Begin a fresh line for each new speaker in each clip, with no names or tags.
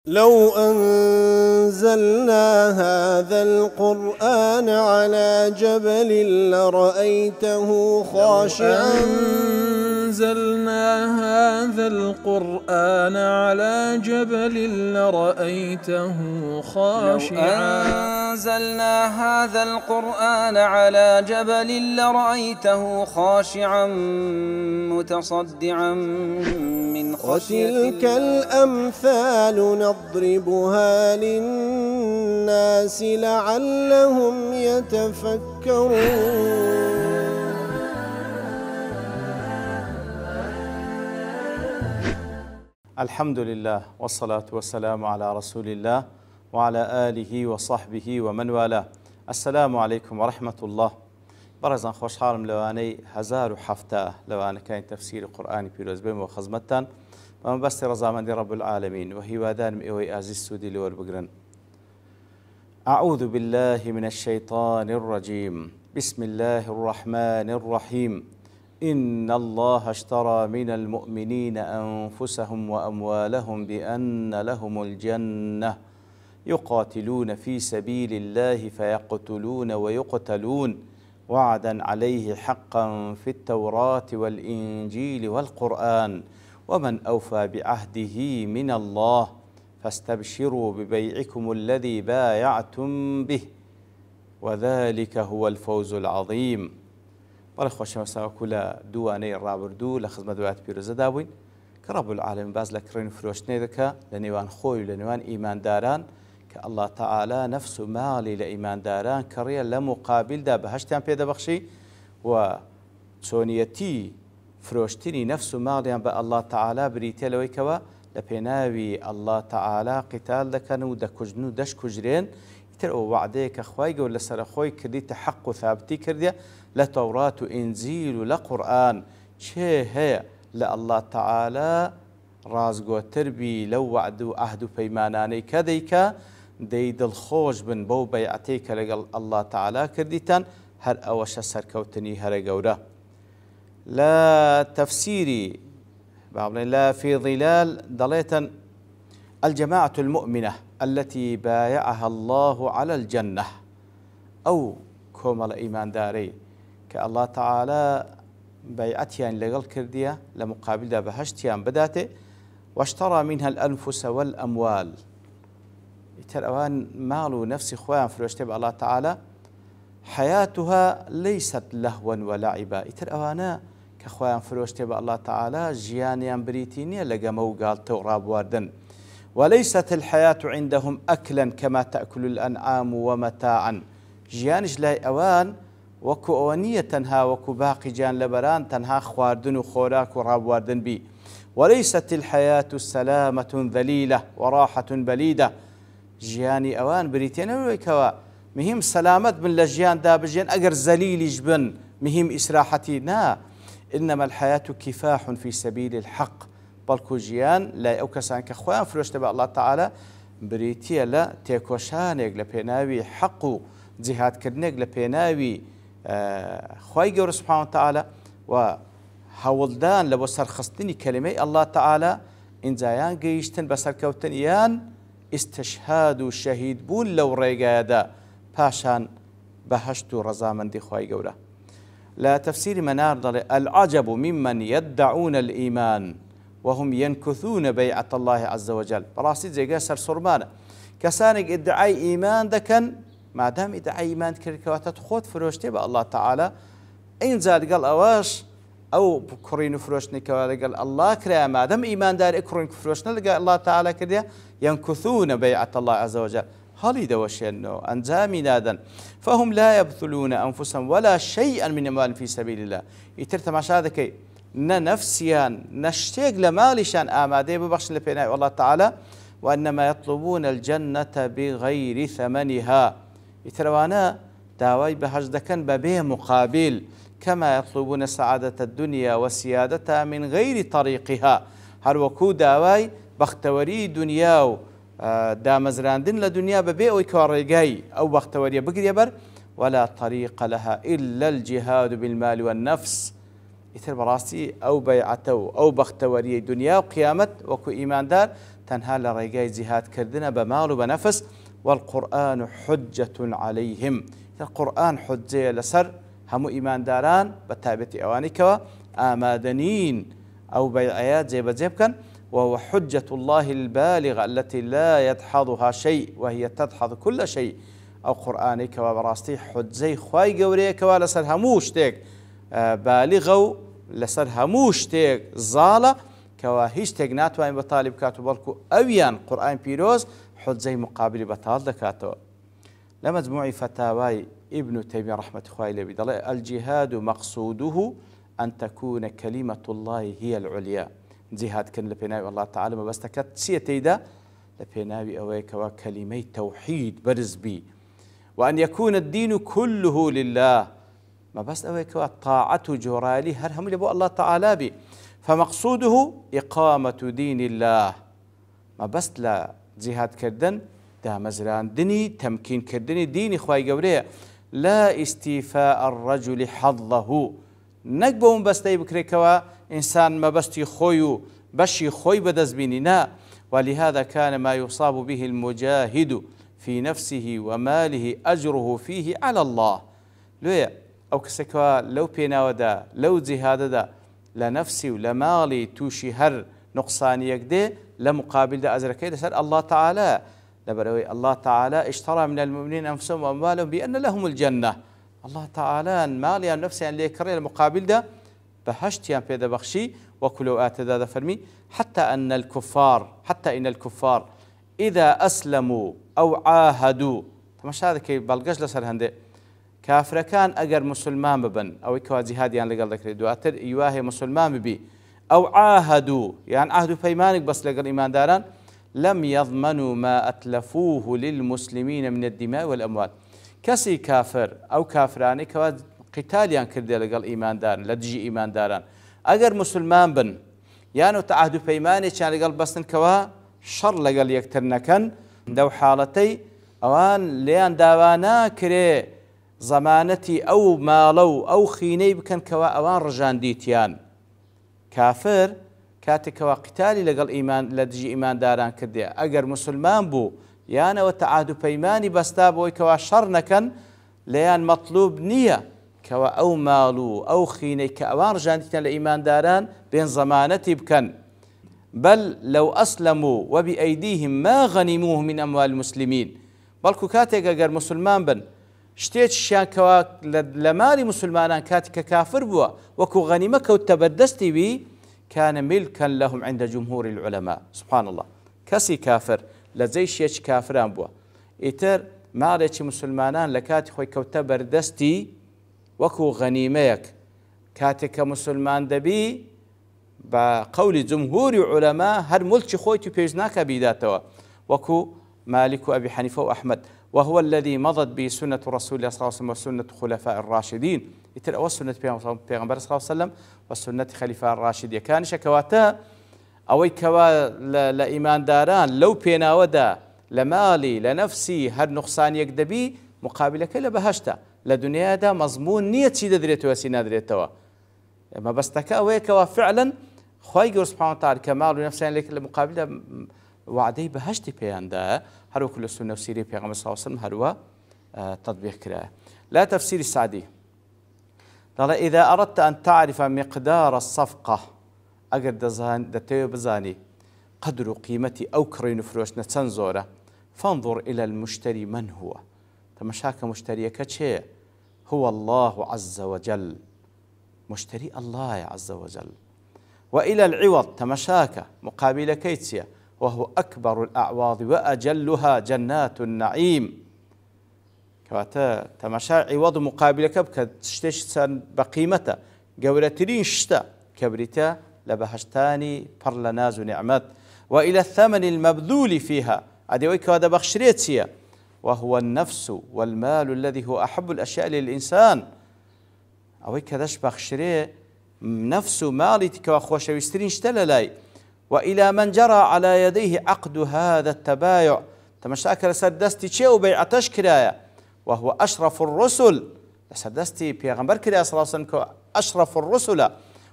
لو أنزلنا هذا القرآن على جبل لرأيته خاشعا
أنزلنا هذا القرآن على جبل لرأيته خاشعا
لو أنزلنا هذا القرآن على جبل لرأيته خاشعا متصدعا من خشية الله.
وتلك الأمثال نضربها للناس لعلهم يتفكرون.
الحمد لله والصلاة والسلام على رسول الله وعلى آله وصحبه ومن والاه. السلام عليكم ورحمة الله. برزان خوشحالم لواني 1007 لواني كان تفسير قرآن بيروز بهم وخزمتان ومن بس رضامندی رب العالمين وهي وادان ئێوەی ئازیز سوودی لێوە بگرن. أعوذ بالله من الشيطان الرجيم. بسم الله الرحمن الرحيم. إن الله اشترى من المؤمنين أنفسهم وأموالهم بأن لهم الجنة يقاتلون في سبيل الله فيقتلون ويقتلون وعدا عليه حقا في التوراة والإنجيل والقرآن ومن أوفى بعهده من الله فاستبشروا ببيعكم الذي بايعتم به وذلك هو الفوز العظيم. بەڵێ خۆشەویستان لە دووانەی ڕابردوو لە خزمەت دوایەت پیرۆزەدا بووین کە ڕەب العالەمین باز لە کڕین و فرۆشتنێ دەکات لە نێوان خۆی و لە نێوان ئیمانداران کە ئەڵڵا تەعالا نەفس و ماڵی لە ئیمانداران کڕیە لە مقابلدا بەهەشتیان پێدەبەخشی و چۆنیەتی فرۆشتنی نەفس و ماڵیان بە ئەڵڵا تەعالا بریتە لەوەی کەوە لە پێناوی ئەڵڵا تەعالا قیتال دەکەن و دەکوژن و دەشکوژرێن. ئیتر ئەو وعدەیە کە خوای گەورە لەسەر خۆی کردیتە حەق و ثابتی کردیە لە تەورات و ئینجیل و لە قورئان چێ هەیە لە ئەڵڵا تەعالا ڕازگۆتر بی لەو وعد و عەهد و پەیمانانەی کە دەیکا دەی دڵخۆش بن بەو بەیعەتەی کە لەگەڵ ئەڵڵا تەعالا کردیتان هەر ئەوەشە سەرکەوتنی هەرە گەورە. لا تفسيري لا في ظلال ضليتا الجماعة المؤمنة التي بايعها الله على الجنة أو كومل إيمان داري كالله تعالى بيعتيان لقل كردية لمقابل دا بهشتيان بداته واشترى منها الأنفس والأموال. يترأوان مالو نفسي خوان فلوشتب الله تعالى حياتها ليست لهوا ولعبا. يترأوانا كخوان فروشتي الله تعالى جيانيان بريتينيا لقمو قالت وراب واردن وليست الحياة عندهم أكلا كما تأكل الأنعام ومتاعا. جيانش لاي أوان وكو أونية تنها وكو باقي جان لبران تنها خواردن وخوراك وراب واردن بي. وليست الحياة السلامة ذليلة وراحة بليدة. جياني أوان بريتينيا ويكوا مهم سلامت من لجيان دابجين أجر زليل جبن مهم إسراحتي نا. إنما الحياة كفاح في سبيل الحق. بلكو جيان لا أوكسان كخوان فروش تبع الله تعالى بريتيا لا تيكوشانيك لبيناوي حق جهاد كرنيك لبيناوي خواي جور سبحانه وتعالى وهولدان لبو سرخصتني كلمة الله تعالى إن زيان جيشتن بسر كوتن يان استشهاد شهيد بون لو ريقادا باشان بهشت رزامندي خواي جوره. لا تفسير منار ضل العجب ممن يدعون الإيمان وهم ينكثون بيعة الله عز وجل. براسي زي قاسر صرمانة كسانك ادعاء إيمان دكن ما دام ادعاء إيمان كركواتات خود فروشتي بأ الله تعالى إن زاد قال أواش أو كرين فروشني قال الله كريا ما دام إيمان دار إكرين فروشنا لقى الله تعالى كريا ينكثون بيعة الله عز وجل. هالي دوشينو أنزامي نادا فهم لا يبذلون أنفسهم ولا شيئا من أموال في سبيل الله. يترتم عشادك نفسيان نشتيق لمالشان آمادي ببخش لبناء الله تعالى وإنما يطلبون الجنة بغير ثمنها. يتروانا داوي بهجدكن ببيه مقابل كما يطلبون سعادة الدنيا وسيادتها من غير طريقها. هر وكو داوي بختوري دنياو دامزراندن لدنيا ببيع ويكاريجاي أو بختوريا بقريا بر ولا طريق لها إلا الجهاد بالمال والنفس. يتر براسي أو بيعته أو بختوري دنيا وقيامة وكو إيمان دار تەنها لە ڕێگای جیهادکردنە بە ماڵ و بە نەفس والقورآن حجة عليهم القورآن حجەیە لەسەر هەموو ئیمانداران بە تایبەتی ئەوانەی کەوە ئامادەنین ئەو بەیعەیە جێبەجێ بکەن وهو حجة الله البالغة التي لا يدحضها شيء وهي تدحض كل شيء أو قرآني كوا براستي حجزي خواي قوري كوا لسر هموش تيك بالغة لسر هموش تيك زالة كوا هيش تيك ناتوين بطالب كاتو بالكو أويان قرآن بيروز حجزي مقابل بطال دكاتو لمجموع فتاواي ابن تيمية رحمة الله عليه الجهاد مقصوده أن تكون كلمة الله هي العليا جهاد كان لبناء الله تعالى ما بس تكت سيتيدا لبناء أويك وكلمة توحيد برز بي وأن يكون الدين كله لله ما بس أويك طاعة جرالي هرهم لبو الله تعالى بي فمقصوده إقامة دين الله ما بس لا جهاد كردن دا مزران دني تمكين كردني ديني خواي قوريه لا استيفاء الرجل حظه نقبون بس بكري كوا إنسان ما بستي خويو بشي خوي بدزبيننا ولهذا كان ما يصاب به المجاهد في نفسه وماله أجره فيه على الله لويا أو كسكوا لو بينا ودا لو جهاد دا لنفسي ولمالي توشي هر نقصان يقدي لمقابل دا أزركي سأل الله تعالى لبروي الله تعالى اشترى من المؤمنين أنفسهم وأموالهم بأن لهم الجنة الله تعالى مالي عن نفسي أن ليكرر المقابل دا بهشتيان بيدا بخشي وكلو آتدا فرمي حتى إن الكفار إذا أسلموا أو عاهدوا مش هذا كي بلقش لسر هندي كافر كان أجر مسلمان ببن أو يكوا جهاديان لقال ذكر دواتر يواهي مسلمان ببي أو عاهدوا يعني عهدوا فيمانك بس لقال إيمان داران لم يضمنوا ما أتلفوه للمسلمين من الدماء والأموال كسي كافر أو كافراني كوا قتاليان كردي لقال إيمان دارن لدجي إيمان دارن أجر مسلمان بن يعني تعهدوا فيماني كان لقال بسن كوا شر لقال يكترنكن دو حالتي أوان ليان داوانا كري زمانتي أو مالو أو خيني بكن كوا أوان رجان ديتيان كافر كاتي كوا قتالي لقال إيمان لدجي إيمان داران كردي أجر مسلمان بو يعني وتعهدوا فيماني بستابوي كوا شر نكن ليان مطلوب نية كوا أو مالو أو خيني كأوان رجانتنا لإيمان داران بين زمانتي بكن بل لو أسلموا وبأيديهم ما غنموه من أموال المسلمين بل كاتيك أجر مسلمان بن شتيت شان كوا لمالي مسلمان كاتك كافر بوا وكو غنيمك وتبدستي بي كان ملكا لهم عند جمهور العلماء سبحان الله كسي كافر لزيش يش كافران بوا إتر مالي مسلمانان لكاتي خوي كوتا بردستي وكو غنيميك كاتك مسلمان دبي بقول جمهور علماء هر ملك خويتو بيجناك بيداتوا وكو مالك أبي حنيفة وأحمد وهو الذي مضت به سنة رسول الله صلى الله عليه وسلم وسنة خلفاء الراشدين يتر وسنة بيغمبر صلى الله عليه وسلم وسنة خلفاء الراشدين كان شكواتا أوي كوا لإيمان داران لو بينا ودا لمالي لنفسي هر نقصان يكدبي مقابلك لبهشتا لدنيا دا مضمون نية سيدة دريتوا سينا دريتوا ما بس تكاوي كوا فعلا خواي سبحانه وتعالى كمال ونفسين لك المقابلة وعدي بهشتي بيان دا هرو كل السنة وسيري بيغمبر صلى الله عليه وسلم هروا تطبيق كراه لا تفسير السعدي قال إذا أردت أن تعرف مقدار الصفقة أجر دتيو بزاني قدر قيمتي أو كرين فلوس نتسنزورة فانظر إلى المشتري من هو تمشاك مشتري كتشي هو الله عز وجل مشتري الله عز وجل وإلى العوض تمشاك مقابل كيتسيا وهو أكبر الأعواض وأجلها جنات النعيم كواتا تمشا عوض مقابلك بكتشتش بقيمته قولترين شتا كبرتا لبهشتاني برلناز ونعمات وإلى الثمن المبذول فيها أديويك هذا بخشريتسيا وهو النفس والمال الذي هو أحب الأشياء للإنسان أويك هذاش بخشري نفس مالتك وأخوش ويسترين شتللاي وإلى من جرى على يديه عقد هذا التبايع تمشاكل سدستي شيء وبيعتش كرايا وهو أشرف الرسل سدستي بيغمبر كرايا صلى الله عليه وسلم أشرف الرسل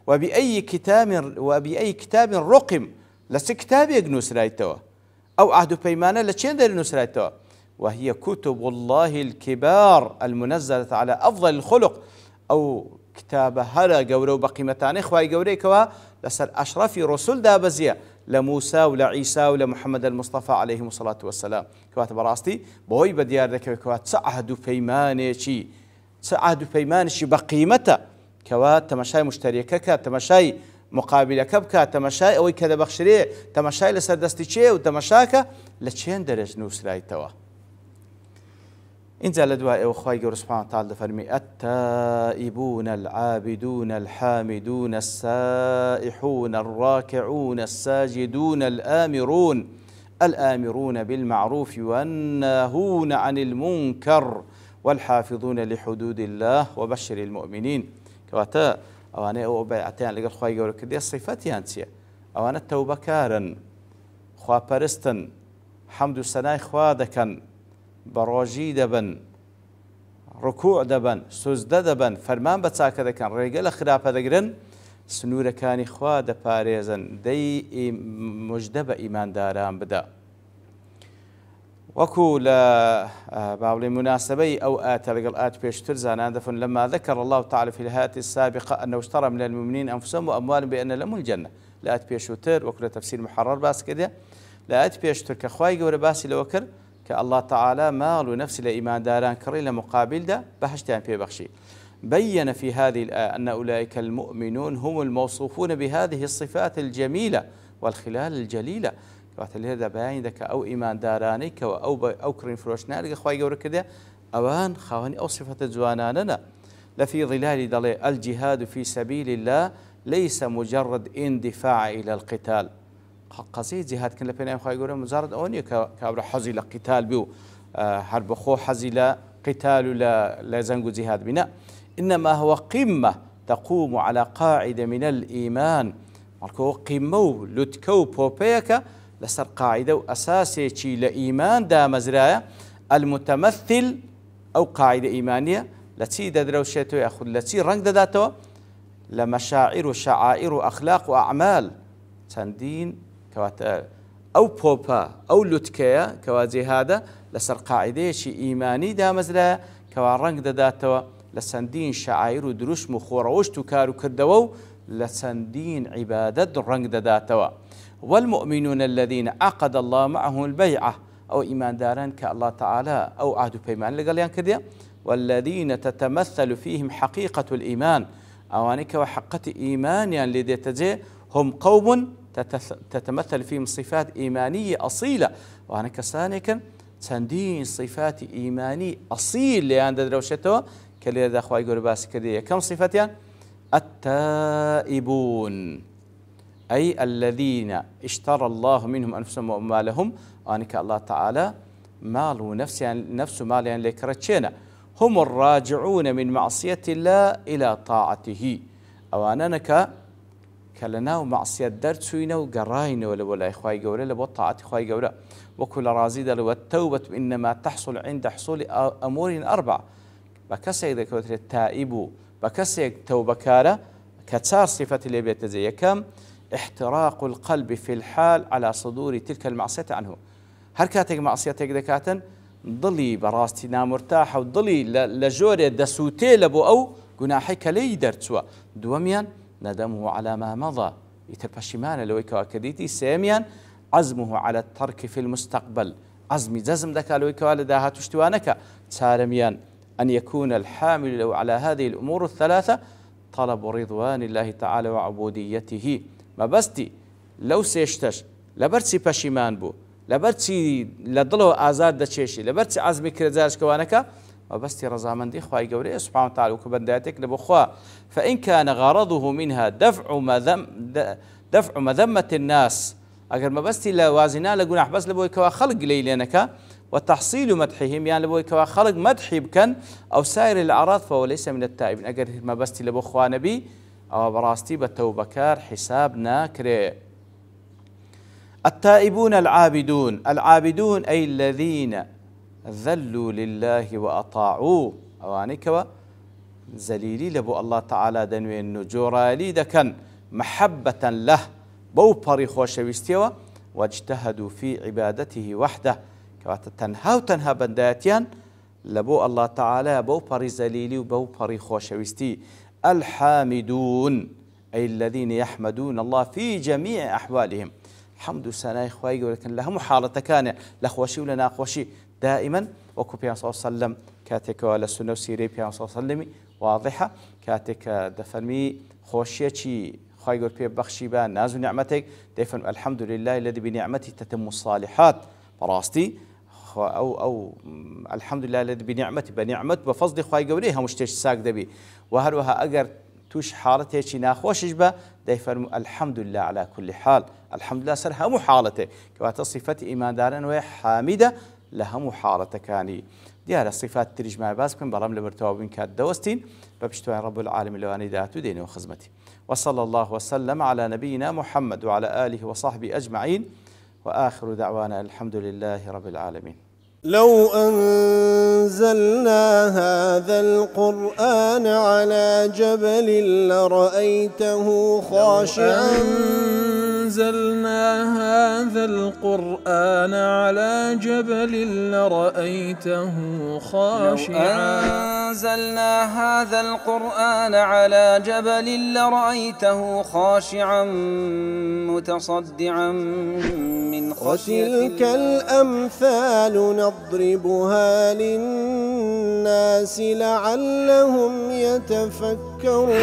وبأي كتاب رقم لس كتابيك نووسرایتەوە أو عهد و پەیمانە لە چێن دەری نووسرایتەوە وهي كتب الله الكبار المنزلة على أفضل الخلق أو كتاب هرا قورو بقيمتاني خواهي قوريكوا لسر أشرف رسول دابزية لموسى ولعيسى ولمحمد المصطفى عليه الصلاة والسلام كوات براستي بوي بديار ذكي كوات سعهد فيماني شي سعهد فيماني شي بقيمته كوات تمشاي مشتركك تمشاي مقابلك بك تمشاي أو كذا بخشري تمشاي لسر دستي وتمشاك لتشين درج نووسرایتەوە إنزال الدواء وخواي قول سبحانه وتعالى فرمي التائبون العابدون الحامدون السائحون الراكعون الساجدون الآمرون بالمعروف والناهون عن المنكر والحافظون لحدود الله وبشر المؤمنين كواتا أوانا أو بيعتين لقل خواي قول كدي الصفات يانسيا أوانا التوبة كارا خوا برستن حمد السناي خوا دكن بەڕۆژی دەبن ڕکوع دەبن سوزدە دەبن فەرمان بە چاکە دەکەن ڕێگە لە خراپە دەگرن سنوورەکانی خوا دەپارێزن دەی موژدە بە ئیمانداران بدە وەکو لە باوڵی مناسبەی ئەو ئاتە لەگەڵ ئات پێشتر زانان دەفن لما ذكر الله تعالى في الآيات السابقة أنه اشترى من المؤمنين أنفسهم وأموالهم بأن لهم الجنة لآت پێشووتر وەکو لە تەفسیر محەڕەر باس کردێ لآت پێشتر کە خوای گەورە باسی لەوە کرد كالله تعالى مال ونفس لإيمان داران كري لمقابل ده بهشتان في بخشي بين في هذه الآية أن أولئك المؤمنون هم الموصوفون بهذه الصفات الجميلة والخلال الجليلة قاتل هذا بيان ذاك أو إيمان دارانيك أو كرين فروشنا لقى خواي جورك كده أوان خواني أو صفة زواناننا لفي ظلال ضلي الجهاد في سبيل الله ليس مجرد اندفاع إلى القتال قصيد جهاد كن لبنان خواهي يقولون مجرد أوني كابر حزي لقتال بيو حرب خو حزي لقتال لزنق جهاد بنا إنما هو قمة تقوم على قاعدة من الإيمان مركو قمة لتكو بوبيكا لسر قاعدة وأساسي شي لإيمان دا مزرايا المتمثل أو قاعدة إيمانية التي دروشيتو يأخذ التي رنق داتو لمشاعر وشعائر وأخلاق وأعمال تندين كوات أو بوبا أو لوتكيا كوازي هذا لسر قاعدة شي إيماني دا مزلا كوا رنق داتوا لسندين شعائر دروش مخوروش تكارو كردوو لسندين عبادة رنق داتوا والمؤمنون الذين عقد الله معهم البيعة أو إيمان داران كالله تعالى أو عهد بيمان لقاليان كذا والذين تتمثل فيهم حقيقة الإيمان أوانك وحقة إيمان يعني لدي تجي هم قوم تتمثل فيهم صفات إيمانية أصيلة وأنا كسانك تندين صفات إيمانية أصيل لأن دروشته كاللي هذا أخوة يقول باسي كذية كم صفتين التائبون أي الذين اشترى الله منهم أنفسهم وأموالهم وأنا كالله تعالى ماله نفسه مال يعني لكرتشينا هم الراجعون من معصية الله إلى طاعته أواننا كلنا ومعصية درتسوينا وقراينا ولا إخوائي قولة لبو طاعة إخوائي قولة وكل رازيدة والتوبة إنما تحصل عند حصول أمور أربع بكسي إذا كنت التائب بكسي توبة كارة كتار صفة اللي بيتزي كم احتراق القلب في الحال على صدور تلك المعصية عنه هركاتك معصيتك دكاتا ضلي براستنا مرتاحة وضلي لجوري دسوتي لبو أو قناحيك لي درتسوا دوميا ندمه على ما مضى يتربشمان لو يكواكديتي ساميا عزمه على الترك في المستقبل عزمي جزم ذاك لو يكوالدها تشتوانك سارميا أن يكون الحامل لو على هذه الأمور الثلاثة طلب رضوان الله تعالى وعبوديته ما بستي لو سيشتش لبرتسي بشيمان بو لبرتسي لضلو آزاد دتشيشي لبرتسي عزمي كرزاش كوانك وبستي رزامندي خواهي قولي سبحانه وتعالى وكبنداتك لبخوا فإن كان غرضه منها دفع مذمة الناس أجر ما بستي لوازنا لقناح بس لبوي كوا خلق ليلينك وتحصيل مدحهم يعني لبوي كوا خلق مدحي بكن أو سائر الأعراض فهو ليس من التائبين أجر ما بستي لبخوا نبي أو براستي بالتوبكار حسابنا كري التائبون العابدون أي الذين ذلوا لله وأطاعوه أوانيكوا زليلي لبو الله تعالى دنوين نجورالي دكن محبة له بوبري خوشويستيوا واجتهدوا في عبادته وحده كواتا تنها وتنها بنداتيان لبو الله تعالى بوبري زليلي وبوبري خوشويستي الحامدون أي الذين يحمدون الله في جميع أحوالهم. حمد سناي خواي ولكن لهم حالة كان لخوشي ولا ناخوشي دائما. وكو بيان صلى الله عليه وسلم كاتك ولا سنة وسيري بيان صلى الله عليه وسلم واضحة كاتك دفرمي خوشيتي خواي يقول بيه بخشي بان ناز نعمتك دفن الحمد لله الذي بنعمته تتم الصالحات براستي أو الحمد لله الذي بنعمته بنعمت بفضل خواي قوليها مشتش ساق دبي وهروها أجر توش حالته شي ناخوشش با دفن الحمد لله على كل حال. الحمد لله سرها مو حالته كواتا صفة إيمان دارن وحامدة لها مو حالته كاني ديار الصفات تريج ما باسكم برام لبرتوابين كات دوستين ببشتوين رب العالمين لواني داتو ديني وخزمتي. وصلى الله وسلم على نبينا محمد وعلى آله وصحبه أجمعين وآخر دعوانا الحمد لله رب العالمين.
لو أنزلنا هذا القرآن على جبل لرأيته خاشعا
أنزلنا هذا القرآن على جبل لرأيته خاشعا
أنزلنا هذا القرآن على جبل لرأيته خاشعا متصدعا من خشية الله.
وتلك الأمثال نضربها للناس لعلهم يتفكرون.